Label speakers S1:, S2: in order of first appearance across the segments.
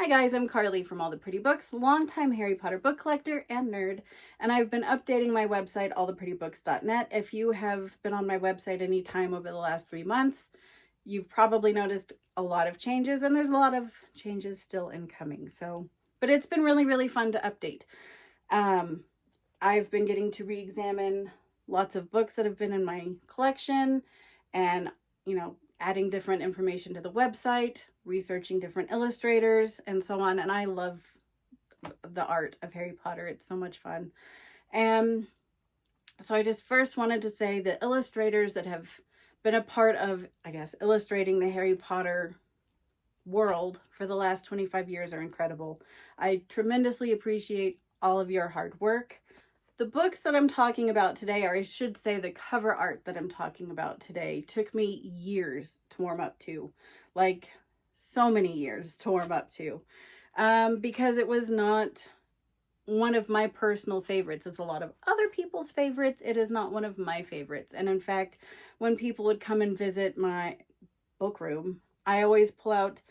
S1: Hi guys, I'm Carly from All the Pretty Books, longtime Harry Potter book collector and nerd, and I've been updating my website, alltheprettybooks.net. If you have been on my website any time over the last 3 months, you've probably noticed a lot of changes, and there's a lot of changes still incoming. But it's been really fun to update. I've been getting to re-examine lots of books that have been in my collection, and adding different information to the website, researching different illustrators, and so on. And I love the art of Harry Potter. It's so much fun. And so I just first wanted to say the illustrators that have been a part of, illustrating the Harry Potter world for the last 25 years are incredible. I tremendously appreciate all of your hard work. The books that I'm talking about today, or I should say the cover art that I'm talking about today, took me years to warm up to. Like, so many years to warm up to. Because it was not one of my personal favorites. It's a lot of other people's favorites. It is not one of my favorites. And in fact, when people would come and visit my book room, I always pull out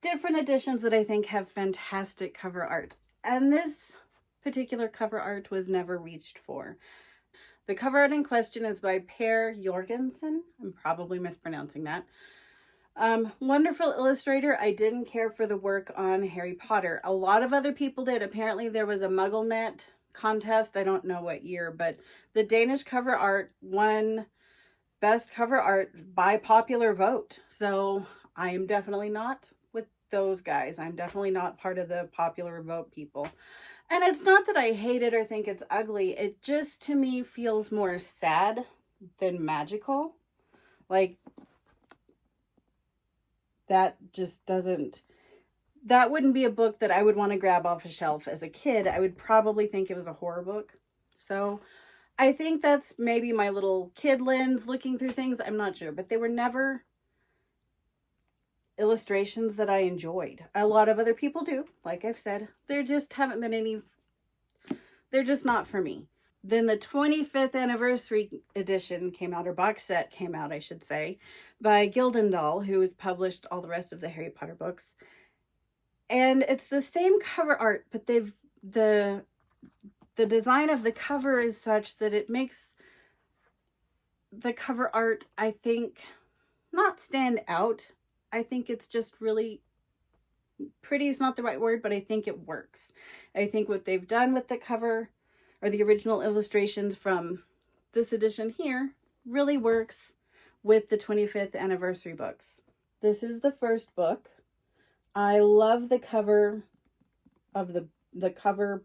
S1: different editions that I think have fantastic cover art. And this particular cover art was never reached for. The cover art in question is by Per Jorgensen. I'm probably mispronouncing that. Wonderful illustrator. I didn't care for the work on Harry Potter. A lot of other people did. Apparently there was a MuggleNet contest. I don't know what year, but the Danish cover art won best cover art by popular vote. So I am definitely not with those guys. I'm definitely not part of the popular vote people. And it's not that I hate it or think it's ugly. It just, to me, feels more sad than magical. Like, that just doesn't... That wouldn't be a book that I would want to grab off a shelf as a kid. I would probably think it was a horror book. So I think that's maybe my little kid lens looking through things. I'm not sure. But they were never illustrations that I enjoyed. A lot of other people do, like I've said. There just haven't been any, they're just not for me. Then the 25th anniversary edition came out, or box set came out, I should say, by Gyldendal, who has published all the rest of the Harry Potter books. And it's the same cover art, but the design of the cover is such that it makes the cover art, I think, not stand out. I think it's just really pretty is not the right word, but I think it works. I think what they've done with the cover, or the original illustrations from this edition here, really works with the 25th anniversary books. This is the first book. I love the cover of the cover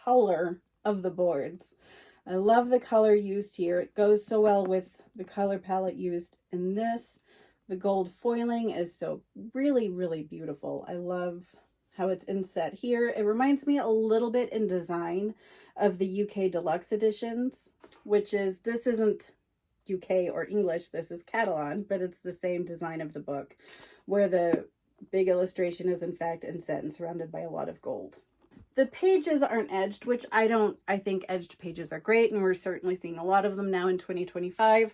S1: color of the boards. I love the color used here. It goes so well with the color palette used in this. The gold foiling is so really beautiful. I love how it's inset here. It reminds me a little bit in design of the UK deluxe editions, which is, this isn't UK or English, this is Catalan, but it's the same design of the book, where the big illustration is in fact inset and surrounded by a lot of gold. The pages aren't edged, which I think edged pages are great, and we're certainly seeing a lot of them now in 2025.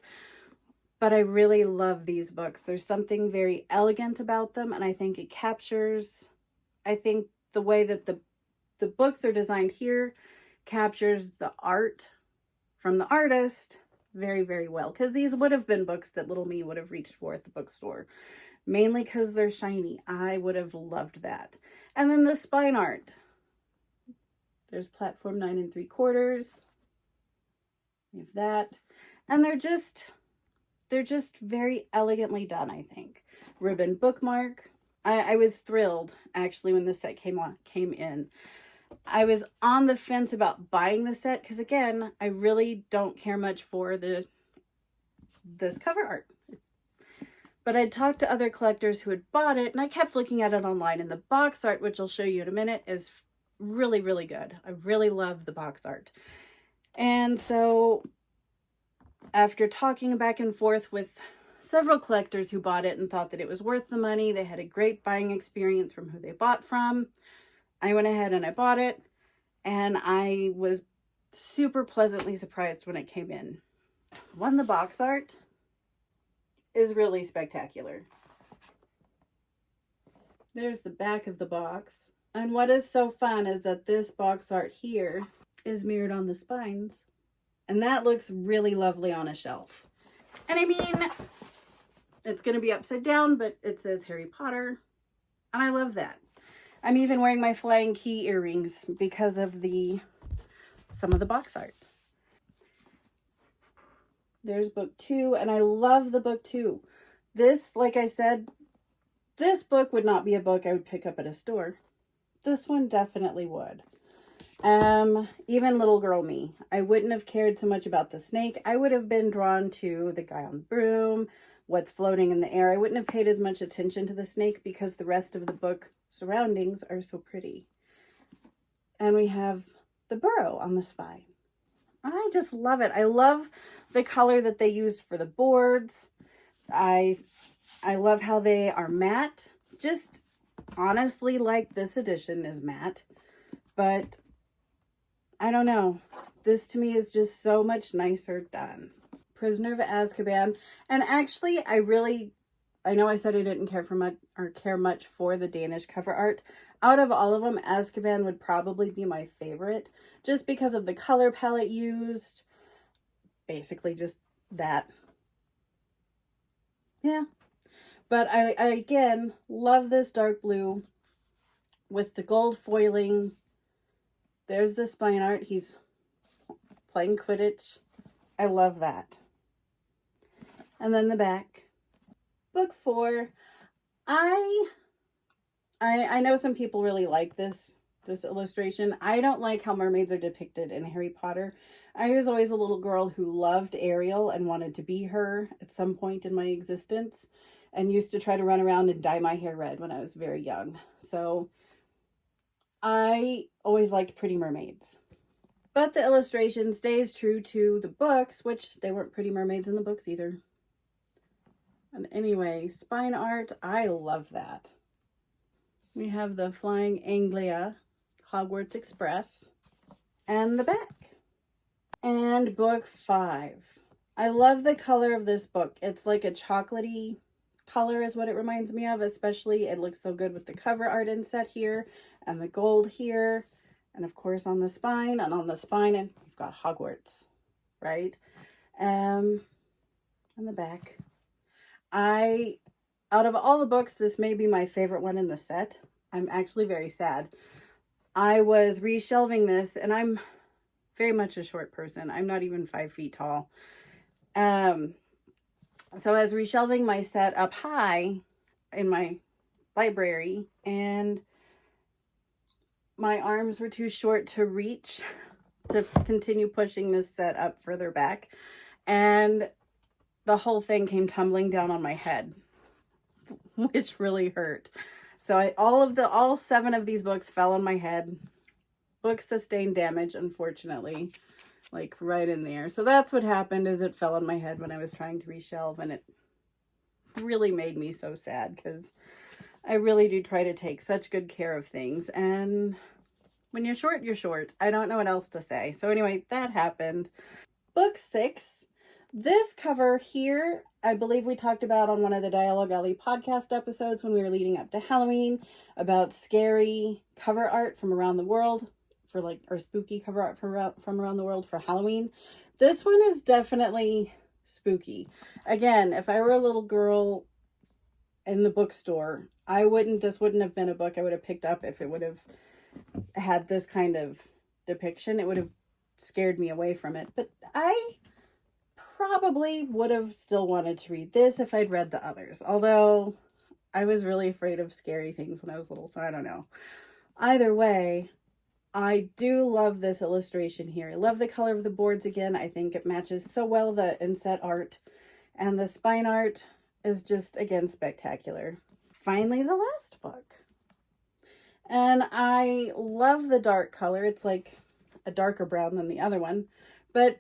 S1: But I really love these books. There's something very elegant about them, and I think it captures, the way that the books are designed here captures the art from the artist very well. Because these would have been books that little me would have reached for at the bookstore. Mainly because they're shiny. I would have loved that. And then the spine art. There's platform 9 3/4. We have that. And they're just very elegantly done, I think. Ribbon bookmark. I was thrilled, actually, when this set came in. I was on the fence about buying the set, because, again, I really don't care much for this cover art. But I'd talked to other collectors who had bought it, and I kept looking at it online, and the box art, which I'll show you in a minute, is really good. I really love the box art. And so, after talking back and forth with several collectors who bought it and thought that it was worth the money, they had a great buying experience from who they bought from, I went ahead and I bought it, and I was super pleasantly surprised when it came in. The box art is really spectacular. There's the back of the box. And what is so fun is that this box art here is mirrored on the spines. And that looks really lovely on a shelf. And I mean, it's going to be upside down, but it says Harry Potter. And I love that. I'm even wearing my flying key earrings because of some of the box art. There's book 2, and I love the book 2. This, like I said, this book would not be a book I would pick up at a store. This one definitely would. Even little girl me, I wouldn't have cared so much about the snake. I would have been drawn to the guy on the broom, what's floating in the air. I wouldn't have paid as much attention to the snake because the rest of the book surroundings are so pretty. And we have the burrow on the spine. I just love it. I love the color that they used for the boards. I love how they are matte. Just honestly, like this edition is matte. But I don't know. This to me is just so much nicer done. Prisoner of Azkaban. And actually, I know I said I didn't care much for the Danish cover art. Out of all of them, Azkaban would probably be my favorite, just because of the color palette used. Basically just that. Yeah. But I again, love this dark blue with the gold foiling. There's the spine art. He's playing Quidditch. I love that. And then the back. Book 4. I know some people really like this illustration. I don't like how mermaids are depicted in Harry Potter. I was always a little girl who loved Ariel and wanted to be her at some point in my existence, and used to try to run around and dye my hair red when I was very young. So I always liked pretty mermaids. But the illustration stays true to the books, which they weren't pretty mermaids in the books either. And anyway, spine art, I love that. We have the Flying Anglia, Hogwarts Express, and the back. And book 5. I love the color of this book. It's like a chocolatey color is what it reminds me of, especially it looks so good with the cover art inset here and the gold here. And of course on the spine, and we've got Hogwarts, right? And the back. Out of all the books, this may be my favorite one in the set. I'm actually very sad. I was reshelving this, and I'm very much a short person. I'm not even 5 feet tall. So I was reshelving my set up high in my library, and my arms were too short to reach to continue pushing this set up further back. And the whole thing came tumbling down on my head, which really hurt. So all 7 of these books fell on my head. Books sustained damage, unfortunately, like right in there. So that's what happened, is it fell on my head when I was trying to reshelve, and it really made me so sad because I really do try to take such good care of things. And when you're short, you're short. I don't know what else to say. So anyway, that happened. Book 6. This cover here, I believe we talked about on one of the Dialogue Alley podcast episodes when we were leading up to Halloween about scary cover art from around the world or spooky cover art from around the world for Halloween. This one is definitely spooky. Again, if I were a little girl in the bookstore, this wouldn't have been a book I would have picked up if it would have had this kind of depiction. It would have scared me away from it. But I probably would have still wanted to read this if I'd read the others. Although I was really afraid of scary things when I was little, so I don't know. Either way, I do love this illustration here. I love the color of the boards again. I think it matches so well the inset art. And the spine art is just, again, spectacular. Finally, the last book. And I love the dark color. It's like a darker brown than the other one. But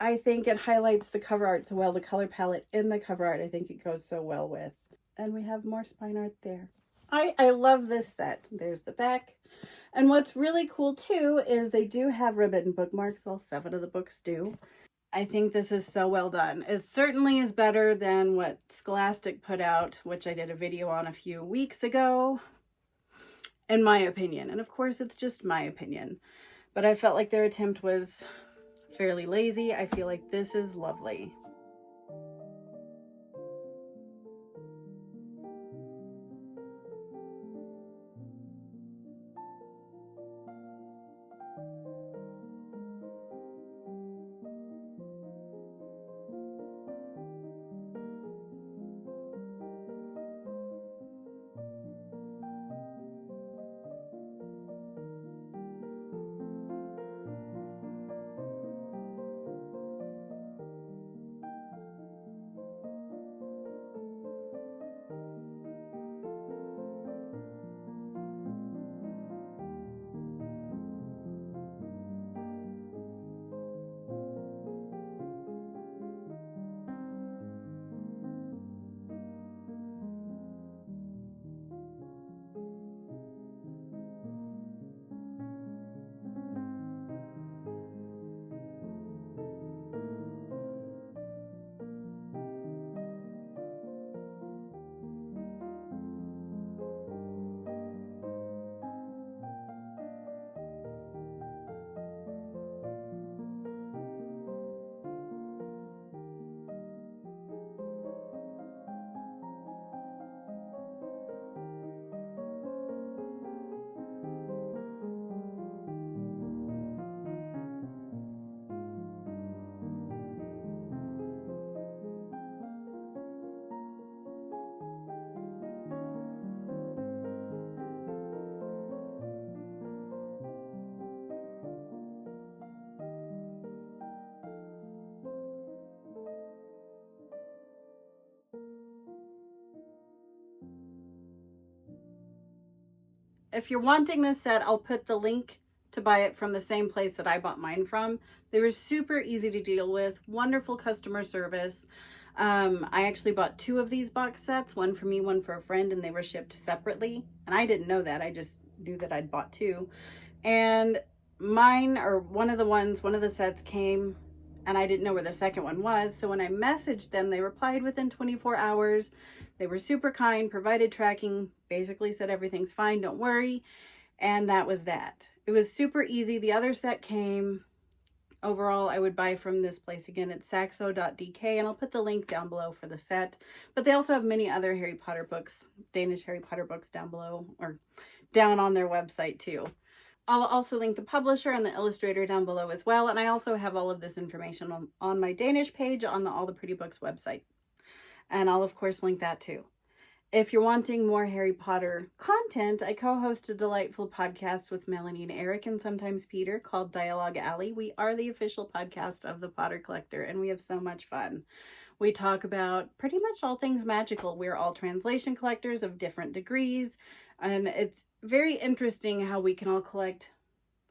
S1: I think it highlights the cover art so well. The color palette in the cover art, I think it goes so well with. And we have more spine art there. I love this set. There's the back. And what's really cool too is they do have ribbon bookmarks. All 7 of the books do. I think this is so well done. It certainly is better than what Scholastic put out, which I did a video on a few weeks ago, in my opinion. And of course, it's just my opinion. But I felt like their attempt was fairly lazy. I feel like this is lovely. If you're wanting this set, I'll put the link to buy it from the same place that I bought mine from. They were super easy to deal with, wonderful customer service. I actually bought 2 of these box sets, one for me, one for a friend, and they were shipped separately. And I didn't know that. I just knew that I'd bought 2. And mine, or one of the sets came and I didn't know where the second one was. So when I messaged them, they replied within 24 hours. They were super kind, provided tracking, basically said everything's fine, don't worry. And that was that. It was super easy. The other set came. Overall, I would buy from this place again. It's saxo.dk, and I'll put the link down below for the set. But they also have many other Harry Potter books, Danish Harry Potter books down below, or down on their website too. I'll also link the publisher and the illustrator down below as well. And I also have all of this information on my Danish page on the All the Pretty Books website. And I'll, of course, link that too. If you're wanting more Harry Potter content, I co-host a delightful podcast with Melanie and Eric and sometimes Peter called Dialogue Alley. We are the official podcast of the Potter Collector, and we have so much fun. We talk about pretty much all things magical. We're all translation collectors of different degrees, and it's very interesting how we can all collect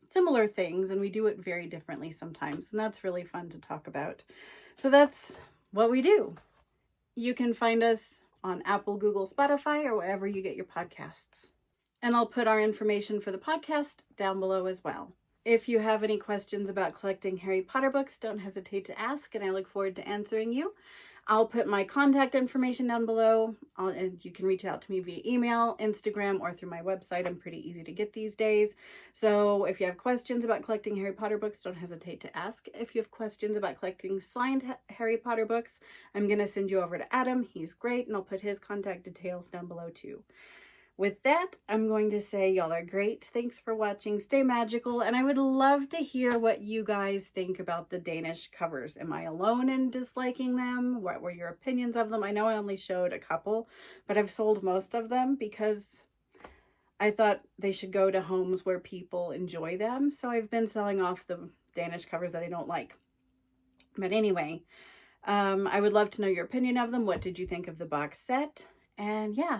S1: similar things, and we do it very differently sometimes, and that's really fun to talk about. So that's what we do. You can find us on Apple, Google, Spotify, or wherever you get your podcasts. And I'll put our information for the podcast down below as well. If you have any questions about collecting Harry Potter books, don't hesitate to ask, and I look forward to answering you. I'll put my contact information down below. And you can reach out to me via email, Instagram, or through my website. I'm pretty easy to get these days. So if you have questions about collecting Harry Potter books, don't hesitate to ask. If you have questions about collecting signed Harry Potter books, I'm going to send you over to Adam. He's great, and I'll put his contact details down below too. With that, I'm going to say y'all are great. Thanks for watching. Stay magical. And I would love to hear what you guys think about the Danish covers. Am I alone in disliking them? What were your opinions of them? I know I only showed a couple, but I've sold most of them because I thought they should go to homes where people enjoy them. So I've been selling off the Danish covers that I don't like. But anyway, I would love to know your opinion of them. What did you think of the box set? And yeah.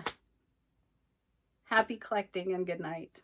S1: Happy collecting and good night.